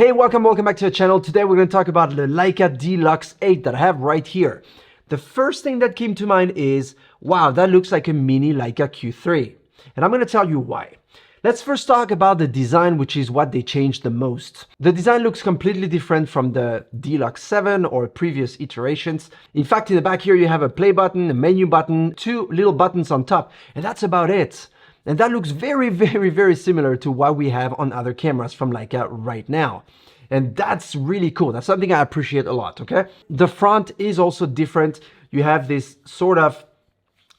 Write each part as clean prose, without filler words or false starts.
Hey, welcome back to the channel. Today we're going to talk about the Leica D-Lux 8 that I have right here. The first thing that came to mind is, wow, that looks like a mini Leica Q3. And I'm going to tell you why. Let's first talk about the design, which is what they changed the most. The design looks completely different from the D-Lux 7 or previous iterations. In fact, in the back here you have a play button, a menu button, two little buttons on top, and that's about it. And that looks very similar to what we have on other cameras from Leica right now. And that's really cool. That's something I appreciate a lot, okay? The front is also different. You have this sort of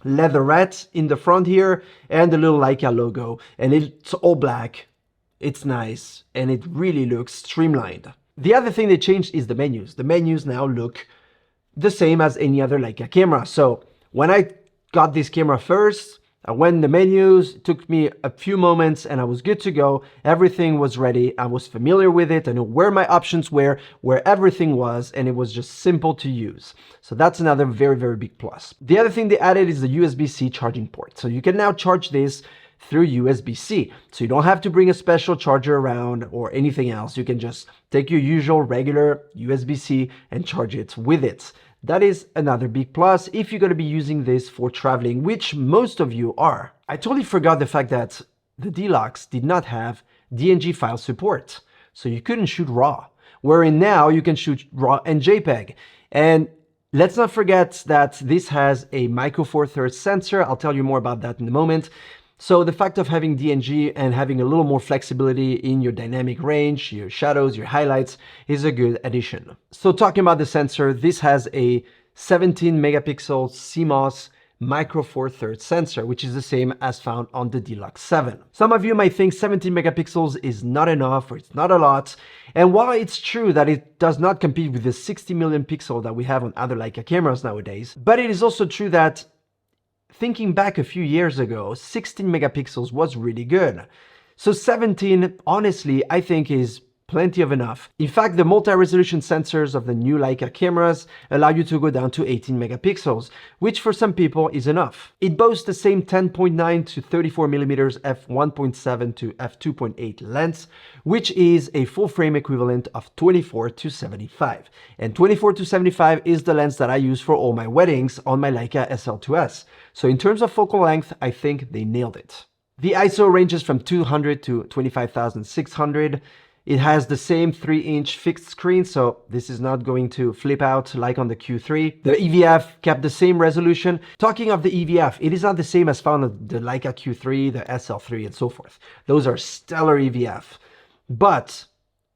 leatherette in the front here and the little Leica logo. And it's all black. It's nice. And it really looks streamlined. The other thing they changed is the menus. The menus now look the same as any other Leica camera. So when I got this camera first, I went in the menus, it took me a few moments and I was good to go. Everything was ready. I was familiar with it. I knew where my options were, where everything was, and it was just simple to use. So that's another very big plus. The other thing they added is the USB-C charging port. So you can now charge this through USB-C. So you don't have to bring a special charger around or anything else. You can just take your usual regular USB-C and charge it with it. That is another big plus if you're going to be using this for traveling, which most of you are. I totally forgot the fact that the D-Lux did not have DNG file support. So you couldn't shoot RAW, wherein now you can shoot RAW and JPEG. And let's not forget that this has a micro four thirds sensor. I'll tell you more about that in a moment. So the fact of having DNG and having a little more flexibility in your dynamic range, your shadows, your highlights is a good addition. So talking about the sensor, this has a 17 megapixel CMOS micro four thirds sensor, which is the same as found on the D-Lux 7. Some of you might think 17 megapixels is not enough or it's not a lot. And while it's true that it does not compete with the 60 million pixel that we have on other Leica cameras nowadays, but it is also true that thinking back a few years ago, 16 megapixels was really good. So 17, honestly, I think is plenty of enough. In fact, the multi-resolution sensors of the new Leica cameras allow you to go down to 18 megapixels, which for some people is enough. It boasts the same 10.9 to 34 millimeters f1.7 to f2.8 lens, which is a full frame equivalent of 24 to 75. And 24 to 75 is the lens that I use for all my weddings on my Leica SL2S. So in terms of focal length, I think they nailed it. The ISO ranges from 200 to 25,600. It has the same 3-inch fixed screen, so this is not going to flip out like on the Q3. The EVF kept the same resolution. Talking of the EVF, it is not the same as found on the Leica Q3, the SL3, and so forth. Those are stellar EVF. But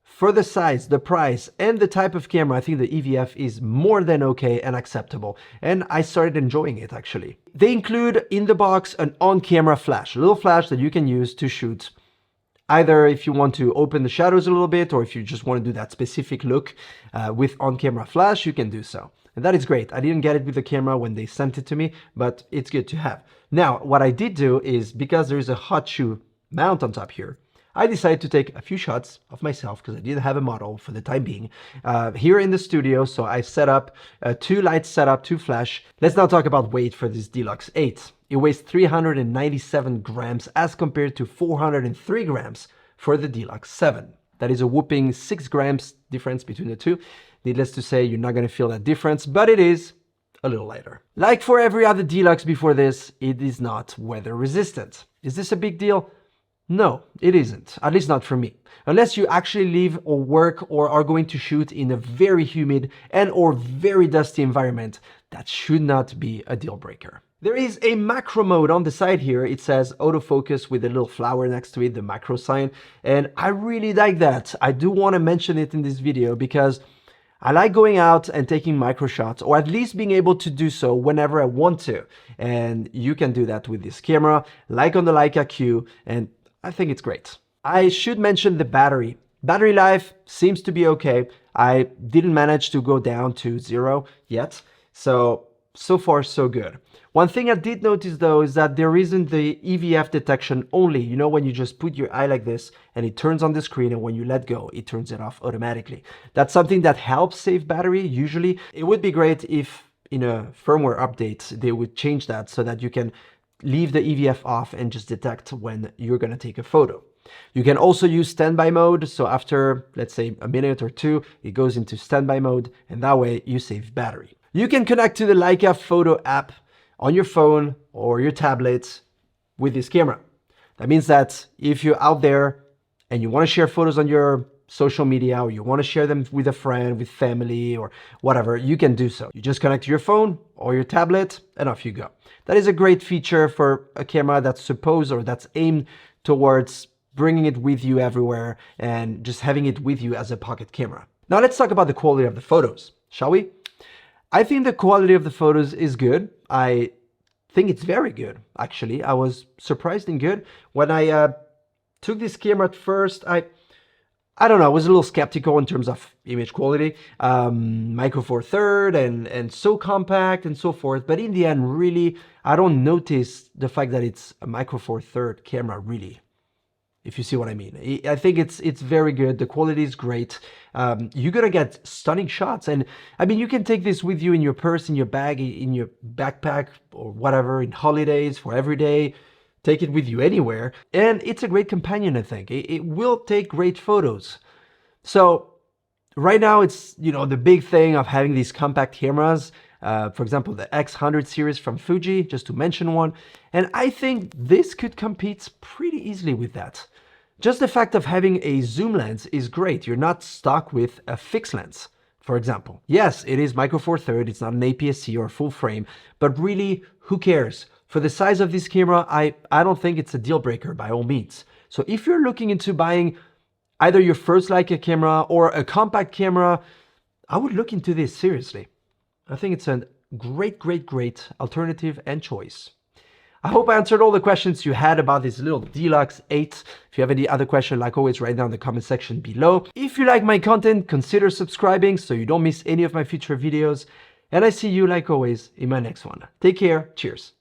for the size, the price, and the type of camera, I think the EVF is more than okay and acceptable. And I started enjoying it, actually. They include in the box an on-camera flash, a little flash that you can use to shoot either if you want to open the shadows a little bit, or if you just want to do that specific look with on-camera flash, you can do so. And that is great. I didn't get it with the camera when they sent it to me, but it's good to have. Now, what I did do is, because there is a hot shoe mount on top here, I decided to take a few shots of myself because I didn't have a model for the time being here in the studio. So I set up two light setup, two flash. Let's now talk about weight for this D-Lux 8. It weighs 397 grams as compared to 403 grams for the D-Lux 7. That is a whopping 6 grams difference between the two. Needless to say, you're not going to feel that difference, but it is a little lighter. Like for every other D-Lux before this, it is not weather resistant. Is this a big deal? No, it isn't, at least not for me. Unless you actually live or work or are going to shoot in a very humid and or very dusty environment, that should not be a deal breaker. There is a macro mode on the side here. It says autofocus with a little flower next to it, the macro sign. And I really like that. I do want to mention it in this video because I like going out and taking micro shots, or at least being able to do so whenever I want to. And you can do that with this camera, like on the Leica Q, and I think it's great. I should mention the battery. Battery life seems to be okay. I didn't manage to go down to 0 yet. So far so good. One thing I did notice though is that there isn't the EVF detection only. You know, when you just put your eye like this and it turns on the screen, and when you let go, it turns it off automatically. That's something that helps save battery usually. It would be great if in a firmware update, they would change that so that you can leave the EVF off and just detect when you're going to take a photo. You can also use standby mode. So after, let's say, a minute or two, it goes into standby mode, and that way you save battery. You can connect to the Leica photo app on your phone or your tablet with this camera. That means that if you're out there and you want to share photos on your social media, or you want to share them with a friend, with family, or whatever, you can do so. You just connect to your phone or your tablet and off you go. That is a great feature for a camera that's supposed or that's aimed towards bringing it with you everywhere and just having it with you as a pocket camera. Now let's talk about the quality of the photos, shall we? I think the quality of the photos is good. I think it's very good, actually. I was surprised and good. When I took this camera at first, I don't know, I was a little skeptical in terms of image quality, micro four third and so compact and so forth. But in the end, really, I don't notice the fact that it's a micro four third camera, really, if you see what I mean. I think it's very good. The quality is great. You're gonna get stunning shots. And I mean, you can take this with you in your purse, in your bag, in your backpack or whatever, in holidays, for every day. Take it with you anywhere, and it's a great companion, I think. It will take great photos. So right now it's, you know, the big thing of having these compact cameras, for example, the X100 series from Fuji, just to mention one. And I think this could compete pretty easily with that. Just the fact of having a zoom lens is great. You're not stuck with a fixed lens, for example. Yes, it is micro four third, it's not an APS-C or full frame, but really, who cares? For the size of this camera, I don't think it's a deal breaker by all means. So if you're looking into buying either your first Leica camera or a compact camera, I would look into this seriously. I think it's a great alternative and choice. I hope I answered all the questions you had about this little D-Lux 8. If you have any other question, like always, write down in the comment section below. If you like my content, consider subscribing so you don't miss any of my future videos. And I see you, like always, in my next one. Take care. Cheers.